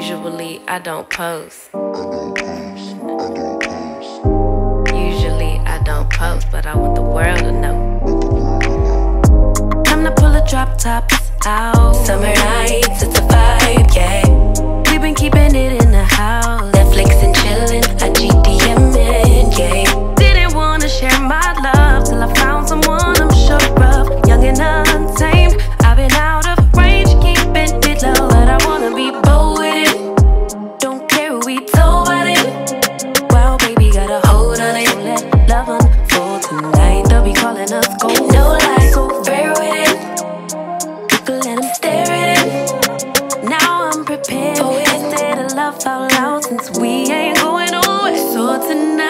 Usually I don't post. Usually I don't post, but I want the world to know. Time to pull the drop tops out. Summer nights, it's a vibe, yeah. We've been keeping it in the house, Netflix and chillin', GDMN, yeah. Didn't wanna share my love till I found someone I'm sure of. Young and untamed, I've been out of range, keeping it low, but I wanna be bold with it. Don't care who we told about it. Wow, baby, got a hold on it. Don't let love unfold tonight. They'll be calling us gold. No lies, so fair with it. You can let them stare at it. Now I'm prepared. Oh, instead of love out loud, since we ain't going nowhere. So tonight,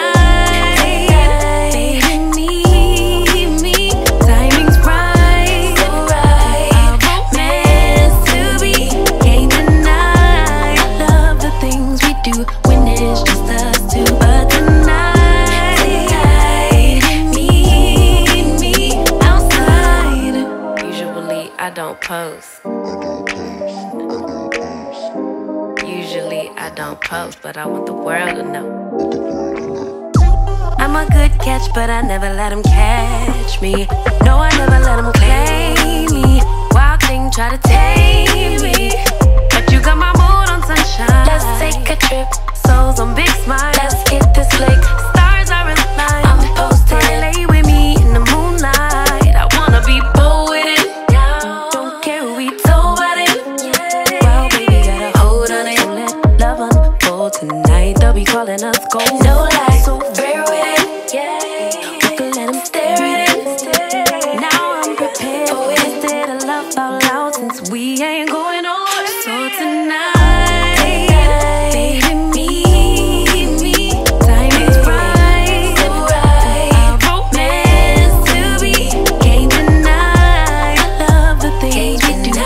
post. Usually I don't post, but I want the world to know. I'm a good catch, but I never let them catch me. No, I never let them claim me. Wild thing try to tame me, but you got my mood on sunshine. Let's take a trip, souls on big smile. Let's get this flick, stars are in line. I'm posted, lay with me in the moonlight. I wanna be bold with it. Tonight they'll be calling us gold. No lies, so fair with it. Yeah, we can let them stare at it. Now I'm prepared. Oh, instead of love out loud, since we ain't going on. So tonight, baby, meet me. Time is right, our romance to be. Can't deny, I love the things we do.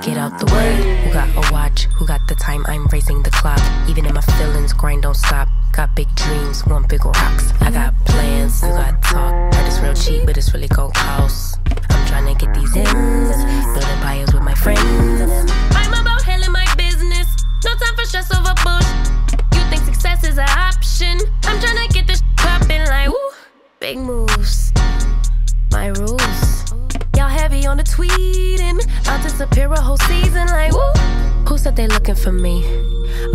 Get out the way, who got a watch, who got the time, I'm raising the clock. Even in my feelings, grind don't stop. Got big dreams, want big rocks. I got plans, you got talk. Heard it's real cheap, but it's really gon' cost. I'm trying to get these ends, building empires with my friends. I'm about handling my business, no time for stress over bush. You think success is an option? I'm trying to get this poppin' like woo. Big moves, my rules. Y'all heavy on the tweeting, I'll disappear a whole season like woo. Who said they looking for me?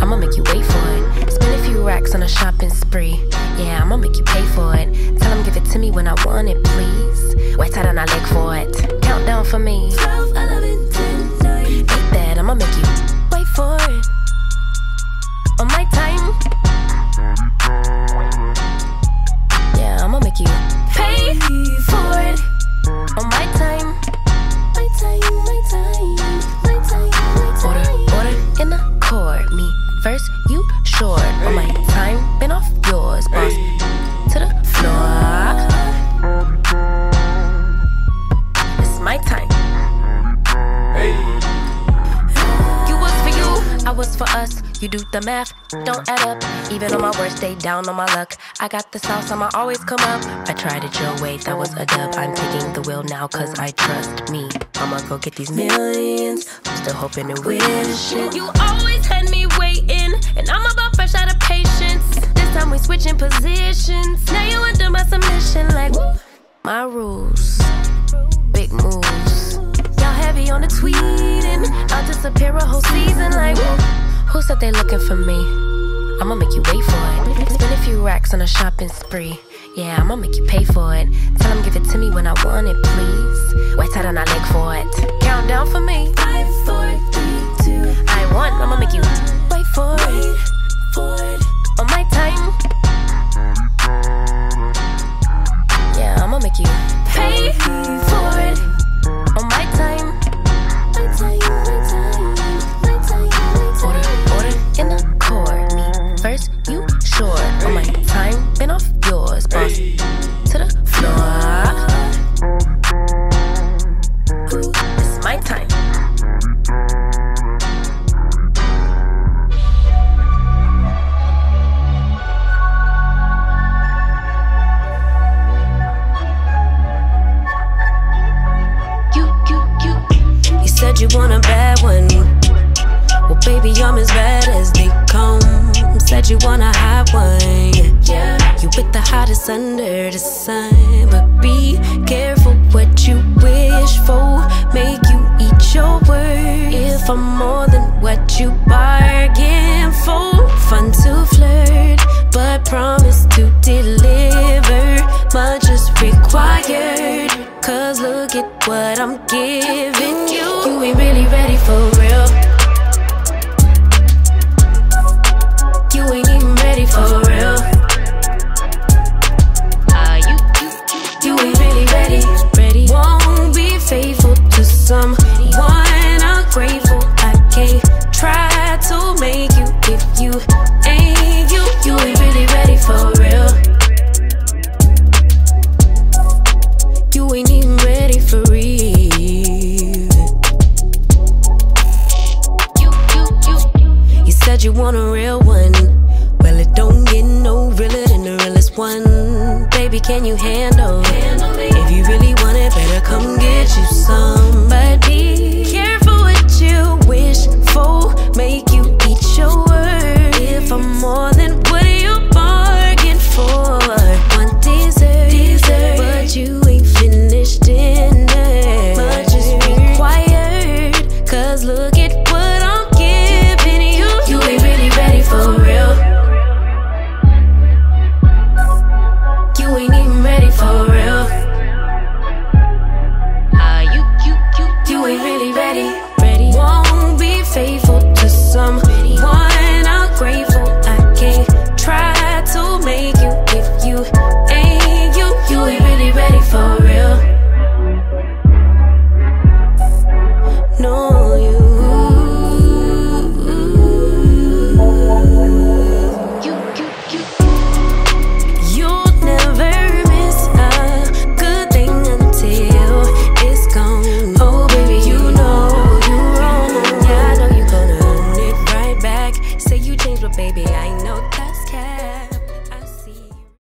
I'ma make you wait for it. Spend a few racks on a shopping spree. Yeah, I'ma make you pay for it. Tell them give it to me when I want it, please. Wait tight on I leg for it. Countdown for me. 12, 11, 10, 9. Ain't that I'ma make you wait for it. On my time. Yeah, I'ma make you pay for it. On my time. My time, my time, my time, my time. Order in the court. Me first, you short. On my time, been off yours, boss. To the floor. It's my time. Hey. You was for you, I was for us. You do the math, don't add up. Even on my worst day, down on my luck. I got the sauce, I'ma always come up. I tried it your way, that was a dub. I'm taking the wheel now, cause I trust me. I'ma go get these millions. I'm still hoping and wishing. You always had me waiting, and I'm about fresh out of patience. This time we switching positions. Now you under my submission, like woo. My rules, big moves. Y'all heavy on the tweeting, I'll disappear a whole season, like woo. Who said they looking for me? I'ma make you wait for it. Spend a few racks on a shopping spree. Yeah, I'ma make you pay for it. Tell them give it to me when I want it, please. Wait tight on I leg for it. Countdown for me. 5, 4, 3, 2. I want, I'ma make you wait for it. On my time. Yeah, I'ma make you pay for it. On my time. My time, my time. a bad one. Well, baby, I'm as bad as they come. Said you wanna have one. Yeah, you with the hottest under the sun. But be careful what you wish for. Make you eat your words. If I'm more than what you bargain for. Fun to flirt, but promise to deliver. Much is required. Cause look at what I'm giving you. You ain't really ready for real. You ain't even ready for real. You ain't really ready. Won't be faithful to someone ungrateful. I can't try to make you if you ain't you. You ain't really ready for real. You ain't even ready for real. You said you want a real one. Well, it don't get no realer than the realest one. Baby, can you handle it? If you really want it, better come get you some. But be careful what you wish for. Make you eat your words. If I'm more than what you bargained for. One dessert, but you ain't finished dinner. Much is required. Cause look at